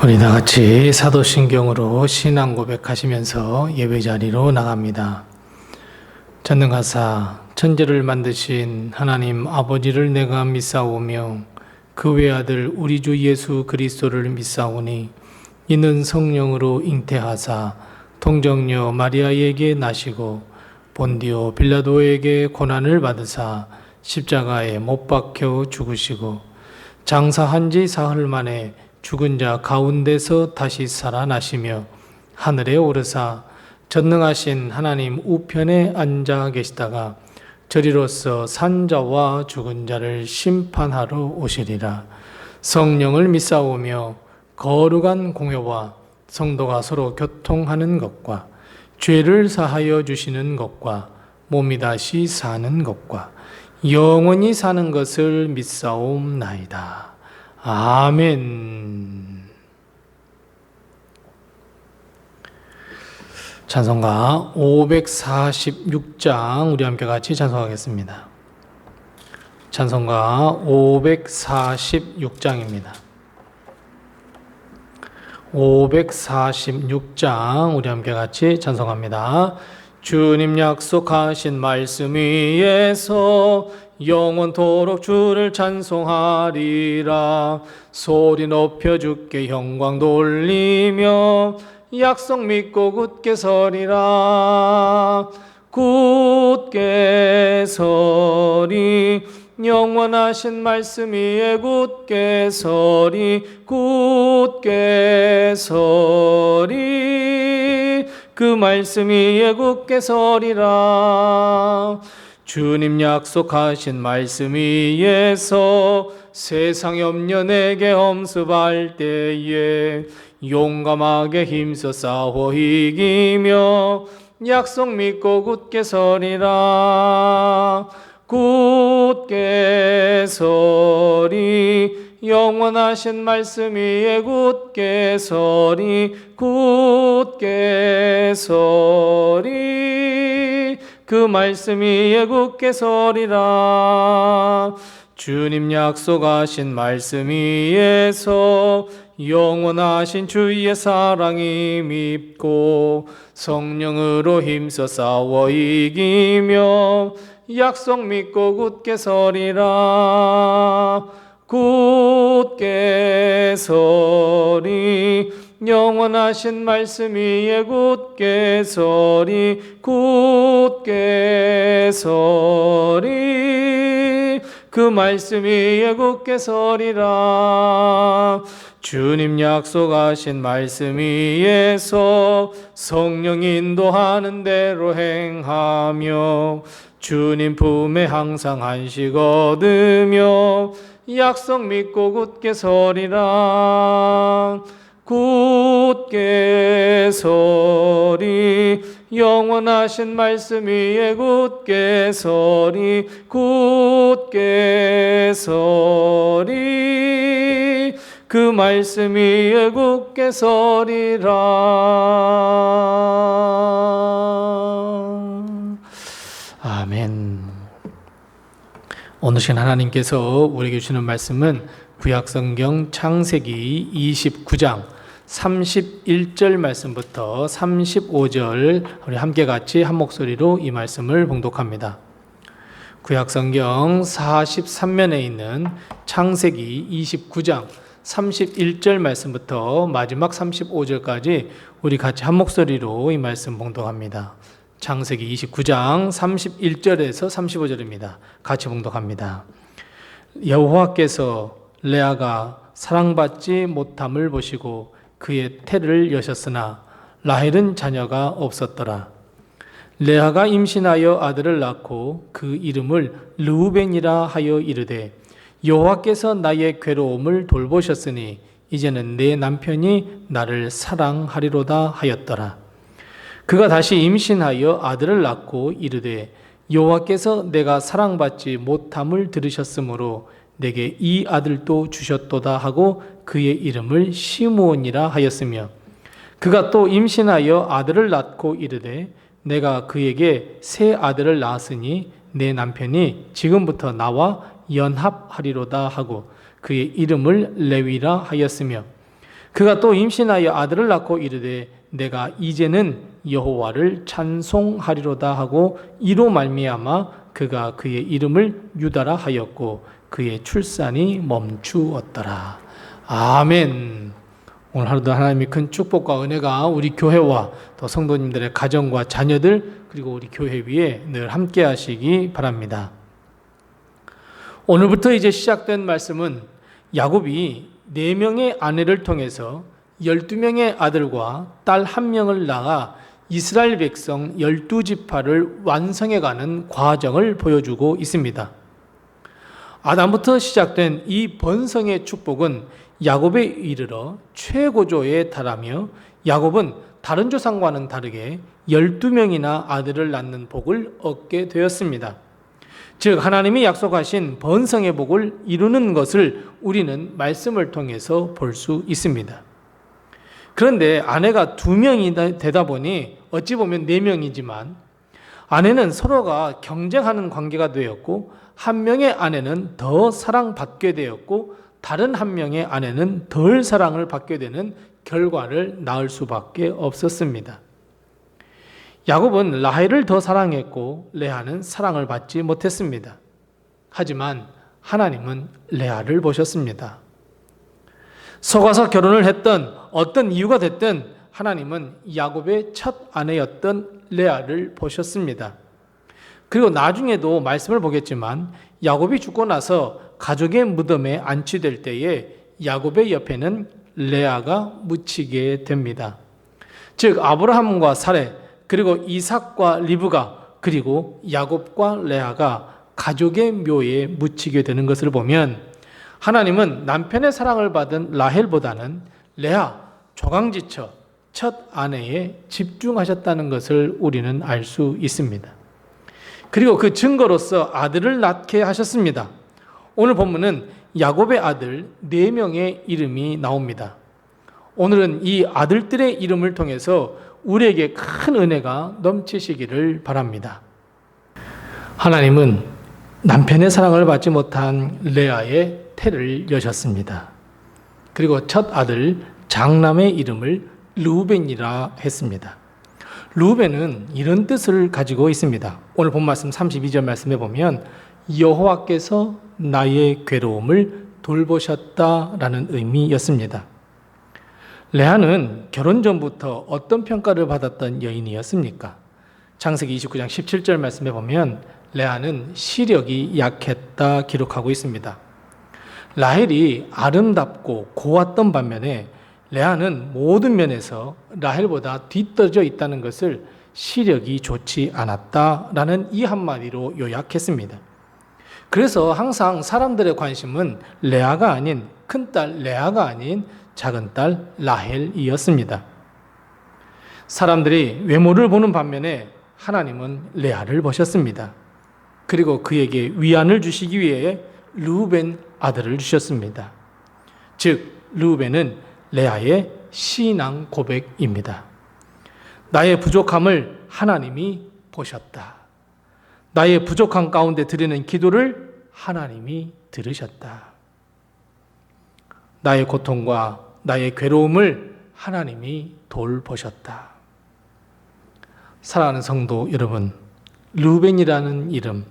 우리 다 같이 사도신경으로 신앙 고백하시면서 예배 자리로 나갑니다. 전능하사 천지를 만드신 하나님 아버지를 내가 믿사오며 그 외아들 우리 주 예수 그리스도를 믿사오니 이는 성령으로 잉태하사 통정녀 마리아에게 나시고 본디오 빌라도에게 고난을 받으사 십자가에 못 박혀 죽으시고 장사한 지 사흘 만에 죽은 자 가운데서 다시 살아나시며 하늘에 오르사 전능하신 하나님 우편에 앉아 계시다가 저리로서 산 자와 죽은 자를 심판하러 오시리라. 성령을 믿사오며 거룩한 공효와 성도가 서로 교통하는 것과 죄를 사하여 주시는 것과 몸이 다시 사는 것과 영원히 사는 것을 믿사옵나이다. 아멘. 찬송가 546장 우리 함께 같이 찬송하겠습니다. 찬송가 546장입니다. 546장 우리 함께 같이 찬송합니다. 주님 약속하신 말씀 위에서 영원토록 주를 찬송하리라. 소리 높여 주께 영광 돌리며 약속 믿고 굳게 서리라. 굳게 서리 영원하신 말씀 위에 굳게 서리. 굳게 서리 그 말씀 위에 굳게 서리라. 주님 약속하신 말씀 위에서 세상 염려 내게 엄습할 때에 용감하게 힘써 싸워 이기며 약속 믿고 굳게 서리라. 굳게 서리 영원하신 말씀 위에 굳게 서리. 굳게 서리 그 말씀 위에 굳게 서리라. 주님 약속하신 말씀 위에서 영원하신 주의 사랑이 밉고 성령으로 힘써 싸워 이기며 약속 믿고 굳게 서리라. 굳게 서리 영원하신 말씀 위에 굳게 서리. 굳게 서리 그 말씀 위에 굳게 서리라. 주님 약속하신 말씀 위에서 성령 인도하는 대로 행하며 주님 품에 항상 안식 얻으며 약속 믿고 굳게 서리라. 굳게 서리 영원하신 말씀 위에 굳게 서리. 굳게 서리 그 말씀 위에 굳게 서리라. 아멘. 오늘 시간 하나님께서 우리에게 주시는 말씀은 구약성경 창세기 29장 31절 말씀부터 35절 우리 함께 같이 한 목소리로 이 말씀을 봉독합니다. 구약성경 43면에 있는 창세기 29장 31절 말씀부터 마지막 35절까지 우리 같이 한 목소리로 이 말씀 봉독합니다. 창세기 29장 31절에서 35절입니다. 같이 봉독합니다. 여호와께서 레아가 사랑받지 못함을 보시고 그의 태를 여셨으나 라헬은 자녀가 없었더라. 레아가 임신하여 아들을 낳고 그 이름을 르우벤이라 하여 이르되 여호와께서 나의 괴로움을 돌보셨으니 이제는 내 남편이 나를 사랑하리로다 하였더라. 그가 다시 임신하여 아들을 낳고 이르되 여호와께서 내가 사랑받지 못함을 들으셨으므로 내게 이 아들도 주셨도다 하고 그의 이름을 시므온이라 하였으며 그가 또 임신하여 아들을 낳고 이르되 내가 그에게 새 아들을 낳았으니 내 남편이 지금부터 나와 연합하리로다 하고 그의 이름을 레위라 하였으며 그가 또 임신하여 아들을 낳고 이르되 내가 이제는 여호와를 찬송하리로다 하고 이로 말미암아 그가 그의 이름을 유다라 하였고 그의 출산이 멈추었더라. 아멘. 오늘 하루도 하나님의 큰 축복과 은혜가 우리 교회와 또 성도님들의 가정과 자녀들 그리고 우리 교회 위에 늘 함께 하시기 바랍니다. 오늘부터 이제 시작된 말씀은 야곱이 4명의 아내를 통해서 12명의 아들과 딸 1명을 낳아 이스라엘 백성 12지파를 완성해가는 과정을 보여주고 있습니다. 아담부터 시작된 이 번성의 축복은 야곱에 이르러 최고조에 달하며 야곱은 다른 조상과는 다르게 12명이나 아들을 낳는 복을 얻게 되었습니다. 즉 하나님이 약속하신 번성의 복을 이루는 것을 우리는 말씀을 통해서 볼 수 있습니다. 그런데 아내가 2명이 되다 보니 어찌 보면 4명이지만 아내는 서로가 경쟁하는 관계가 되었고 한 명의 아내는 더 사랑받게 되었고 다른 한 명의 아내는 덜 사랑을 받게 되는 결과를 낳을 수밖에 없었습니다. 야곱은 라헬을 더 사랑했고 레아는 사랑을 받지 못했습니다. 하지만 하나님은 레아를 보셨습니다. 속아서 결혼을 했던 어떤 이유가 됐든 하나님은 야곱의 첫 아내였던 레아를 보셨습니다. 그리고 나중에도 말씀을 보겠지만 야곱이 죽고 나서 가족의 무덤에 안치될 때에 야곱의 옆에는 레아가 묻히게 됩니다. 즉 아브라함과 사레 그리고 이삭과 리브가 그리고 야곱과 레아가 가족의 묘에 묻히게 되는 것을 보면 하나님은 남편의 사랑을 받은 라헬보다는 레아, 조강지처 첫 아내에 집중하셨다는 것을 우리는 알 수 있습니다. 그리고 그 증거로서 아들을 낳게 하셨습니다. 오늘 본문은 야곱의 아들 4명의 이름이 나옵니다. 오늘은 이 아들들의 이름을 통해서 우리에게 큰 은혜가 넘치시기를 바랍니다. 하나님은 남편의 사랑을 받지 못한 레아의 태를 여셨습니다. 그리고 첫 아들 장남의 이름을 르우벤이라 했습니다. 르우벤은 이런 뜻을 가지고 있습니다. 오늘 본 말씀 32절 말씀에 보면 여호와께서 나의 괴로움을 돌보셨다라는 의미였습니다. 레아는 결혼 전부터 어떤 평가를 받았던 여인이었습니까? 창세기 29장 17절 말씀에 보면 레아는 시력이 약했다 기록하고 있습니다. 라헬이 아름답고 고왔던 반면에 레아는 모든 면에서 라헬보다 뒤떨어져 있다는 것을 시력이 좋지 않았다라는 이 한마디로 요약했습니다. 그래서 항상 사람들의 관심은 레아가 아닌 큰딸 레아가 아닌 작은딸 라헬이었습니다. 사람들이 외모를 보는 반면에 하나님은 레아를 보셨습니다. 그리고 그에게 위안을 주시기 위해 르우벤 아들을 주셨습니다. 즉 르우벤은 레아의 신앙 고백입니다. 나의 부족함을 하나님이 보셨다. 나의 부족함 가운데 드리는 기도를 하나님이 들으셨다. 나의 고통과 나의 괴로움을 하나님이 돌보셨다. 사랑하는 성도 여러분, 르우벤이라는 이름,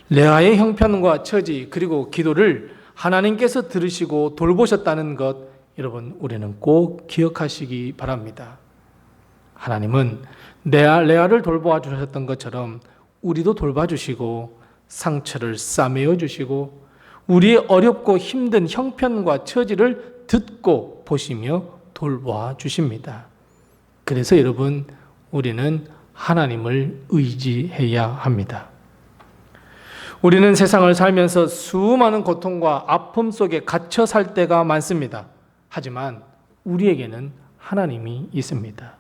레아의 형편과 처지 그리고 기도를 하나님께서 들으시고 돌보셨다는 것 여러분 우리는 꼭 기억하시기 바랍니다. 하나님은 레아를 돌보아 주셨던 것처럼 우리도 돌봐주시고 상처를 싸매어 주시고 우리의 어렵고 힘든 형편과 처지를 듣고 보시며 돌보아 주십니다. 그래서 여러분 우리는 하나님을 의지해야 합니다. 우리는 세상을 살면서 수많은 고통과 아픔 속에 갇혀 살 때가 많습니다. 하지만 우리에게는 하나님이 있습니다.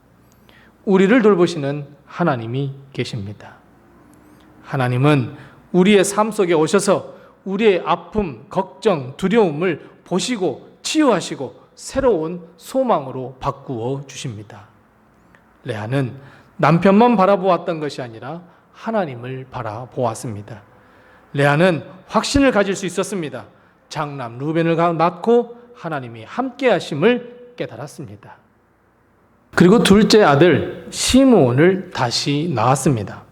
우리를 돌보시는 하나님이 계십니다. 하나님은 우리의 삶 속에 오셔서 우리의 아픔, 걱정, 두려움을 보시고 치유하시고 새로운 소망으로 바꾸어 주십니다. 레아는 남편만 바라보았던 것이 아니라 하나님을 바라보았습니다. 레아는 확신을 가질 수 있었습니다. 장남 르우벤을 낳고 하나님이 함께 하심을 깨달았습니다. 그리고 둘째 아들 시므온을 다시 낳았습니다.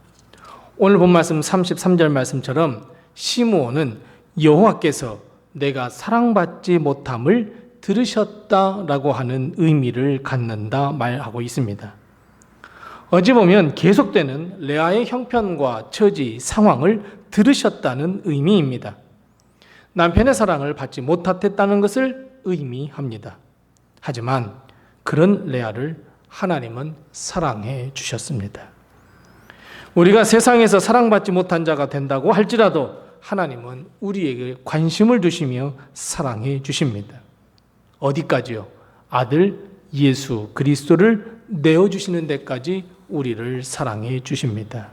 오늘 본 말씀 33절 말씀처럼 시므온은 여호와께서 내가 사랑받지 못함을 들으셨다라고 하는 의미를 갖는다 말하고 있습니다. 어찌 보면 계속되는 레아의 형편과 처지, 상황을 들으셨다는 의미입니다. 남편의 사랑을 받지 못했다는 것을 의미합니다. 하지만 그런 레아를 하나님은 사랑해 주셨습니다. 우리가 세상에서 사랑받지 못한 자가 된다고 할지라도 하나님은 우리에게 관심을 두시며 사랑해 주십니다. 어디까지요? 아들 예수 그리스도를 내어주시는 데까지 우리를 사랑해 주십니다.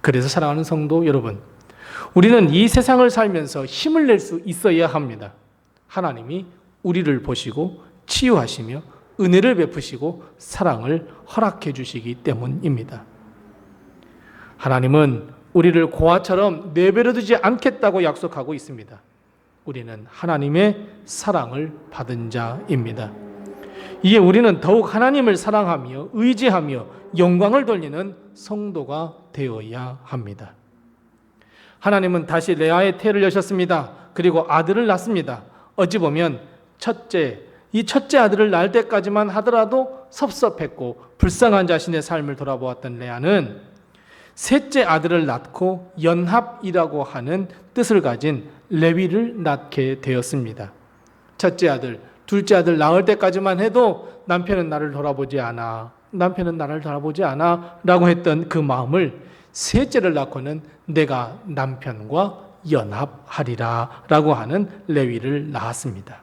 그래서 사랑하는 성도 여러분, 우리는 이 세상을 살면서 힘을 낼 수 있어야 합니다. 하나님이 우리를 보시고 치유하시며 은혜를 베푸시고 사랑을 허락해 주시기 때문입니다. 하나님은 우리를 고아처럼 내버려 두지 않겠다고 약속하고 있습니다. 우리는 하나님의 사랑을 받은 자입니다. 이에 우리는 더욱 하나님을 사랑하며 의지하며 영광을 돌리는 성도가 되어야 합니다. 하나님은 다시 레아의 태를 여셨습니다. 그리고 아들을 낳습니다. 어찌 보면 이 첫째 아들을 낳을 때까지만 하더라도 섭섭했고 불쌍한 자신의 삶을 돌아보았던 레아는 셋째 아들을 낳고 연합이라고 하는 뜻을 가진 레위를 낳게 되었습니다. 첫째 아들, 둘째 아들 낳을 때까지만 해도 남편은 나를 돌아보지 않아 라고 했던 그 마음을 셋째를 낳고는 내가 남편과 연합하리라 라고 하는 레위를 낳았습니다.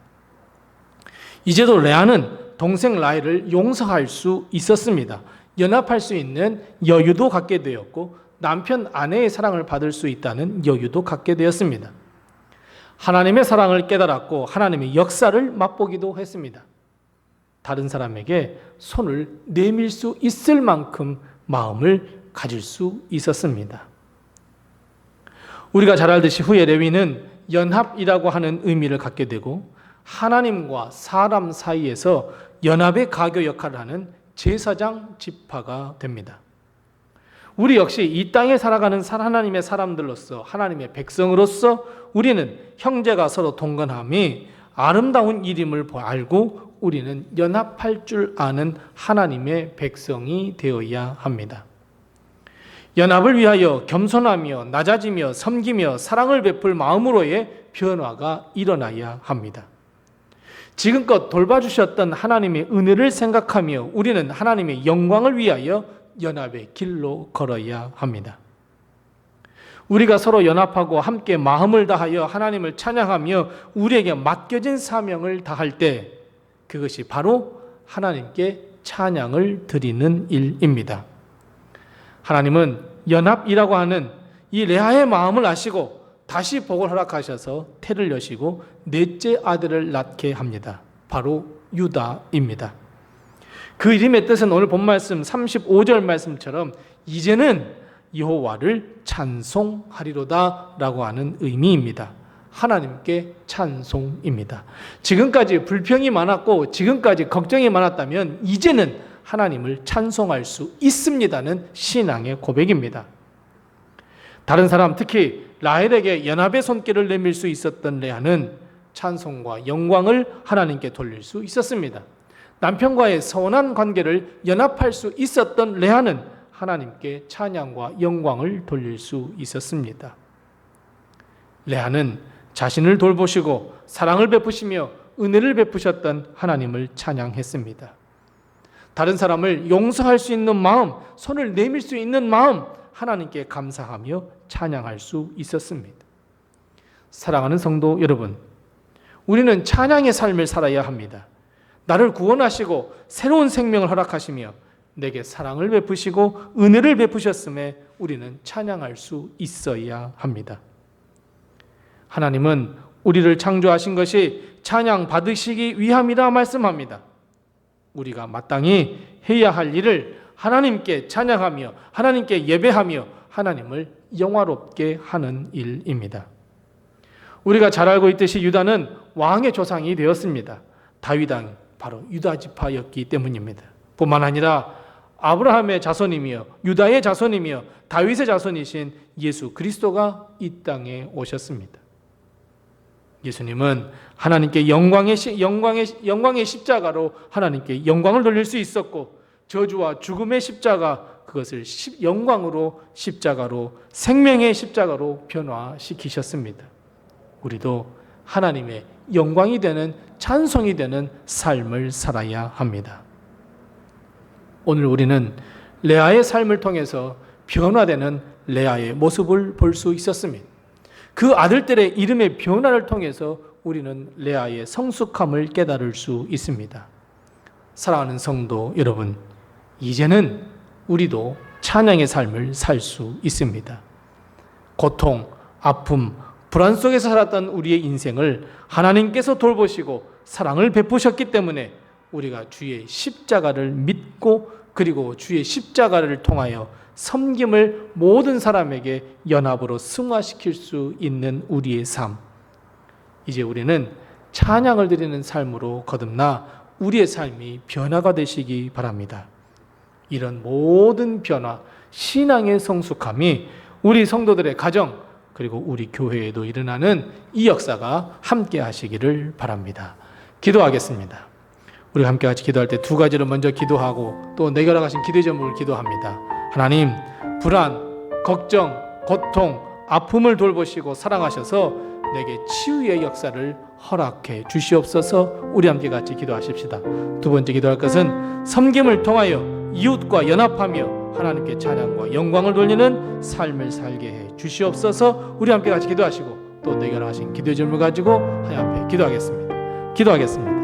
이제도 레아는 동생 라헬을 용서할 수 있었습니다. 연합할 수 있는 여유도 갖게 되었고 남편 아내의 사랑을 받을 수 있다는 여유도 갖게 되었습니다. 하나님의 사랑을 깨달았고 하나님의 역사를 맛보기도 했습니다. 다른 사람에게 손을 내밀 수 있을 만큼 마음을 가질 수 있었습니다. 우리가 잘 알듯이 후에 레위는 연합이라고 하는 의미를 갖게 되고 하나님과 사람 사이에서 연합의 가교 역할을 하는 제사장 지파가 됩니다. 우리 역시 이 땅에 살아가는 하나님의 사람들로서 하나님의 백성으로서 우리는 형제가 서로 동건함이 아름다운 일임을 알고 우리는 연합할 줄 아는 하나님의 백성이 되어야 합니다. 연합을 위하여 겸손하며 낮아지며 섬기며 사랑을 베풀 마음으로의 변화가 일어나야 합니다. 지금껏 돌봐주셨던 하나님의 은혜를 생각하며 우리는 하나님의 영광을 위하여 연합의 길로 걸어야 합니다. 우리가 서로 연합하고 함께 마음을 다하여 하나님을 찬양하며 우리에게 맡겨진 사명을 다할 때 그것이 바로 하나님께 찬양을 드리는 일입니다. 하나님은 연합이라고 하는 이 레아의 마음을 아시고 다시 복을 허락하셔서 태를 여시고 넷째 아들을 낳게 합니다. 바로 유다입니다. 그 이름의 뜻은 오늘 본 말씀 35절 말씀처럼 이제는 여호와를 찬송하리로다 라고 하는 의미입니다. 하나님께 찬송입니다. 지금까지 불평이 많았고 지금까지 걱정이 많았다면 이제는 하나님을 찬송할 수 있습니다는 신앙의 고백입니다. 다른 사람, 특히 라헬에게 연합의 손길을 내밀 수 있었던 레아는 찬송과 영광을 하나님께 돌릴 수 있었습니다. 남편과의 서운한 관계를 연합할 수 있었던 레아는 하나님께 찬양과 영광을 돌릴 수 있었습니다. 레아는 자신을 돌보시고 사랑을 베푸시며 은혜를 베푸셨던 하나님을 찬양했습니다. 다른 사람을 용서할 수 있는 마음, 손을 내밀 수 있는 마음, 하나님께 감사하며 찬양할 수 있었습니다. 사랑하는 성도 여러분, 우리는 찬양의 삶을 살아야 합니다. 나를 구원하시고 새로운 생명을 허락하시며 내게 사랑을 베푸시고 은혜를 베푸셨음에 우리는 찬양할 수 있어야 합니다. 하나님은 우리를 창조하신 것이 찬양 받으시기 위함이라 말씀합니다. 우리가 마땅히 해야 할 일을 하나님께 찬양하며 하나님께 예배하며 하나님을 영화롭게 하는 일입니다. 우리가 잘 알고 있듯이 유다는 왕의 조상이 되었습니다. 다윗 왕, 바로 유다 지파였기 때문입니다. 뿐만 아니라 아브라함의 자손이며 유다의 자손이며 다윗의 자손이신 예수 그리스도가 이 땅에 오셨습니다. 예수님은 하나님께 영광의 십자가로 하나님께 영광을 돌릴 수 있었고, 저주와 죽음의 십자가, 그것을 영광으로 십자가로, 생명의 십자가로 변화시키셨습니다. 우리도 하나님의 영광이 되는, 찬송이 되는 삶을 살아야 합니다. 오늘 우리는 레아의 삶을 통해서 변화되는 레아의 모습을 볼 수 있었습니다. 그 아들들의 이름의 변화를 통해서 우리는 레아의 성숙함을 깨달을 수 있습니다. 사랑하는 성도 여러분, 이제는 우리도 찬양의 삶을 살 수 있습니다. 고통, 아픔, 불안 속에서 살았던 우리의 인생을 하나님께서 돌보시고 사랑을 베푸셨기 때문에 우리가 주의 십자가를 믿고, 그리고 주의 십자가를 통하여 섬김을 모든 사람에게 연합으로 승화시킬 수 있는 우리의 삶, 이제 우리는 찬양을 드리는 삶으로 거듭나 우리의 삶이 변화가 되시기 바랍니다. 이런 모든 변화, 신앙의 성숙함이 우리 성도들의 가정, 그리고 우리 교회에도 일어나는 이 역사가 함께 하시기를 바랍니다. 기도하겠습니다. 우리가 함께 같이 기도할 때 두 가지를 먼저 기도하고 또 내가 가신 기도의 제목을 기도합니다. 하나님, 불안, 걱정, 고통, 아픔을 돌보시고 사랑하셔서 내게 치유의 역사를 허락해 주시옵소서. 우리 함께 같이 기도하십시다. 두 번째 기도할 것은 섬김을 통하여 이웃과 연합하며 하나님께 찬양과 영광을 돌리는 삶을 살게 해 주시옵소서. 우리 함께 같이 기도하시고 또 내가 하신 기도의 제목을 가지고 하나님 앞에 기도하겠습니다.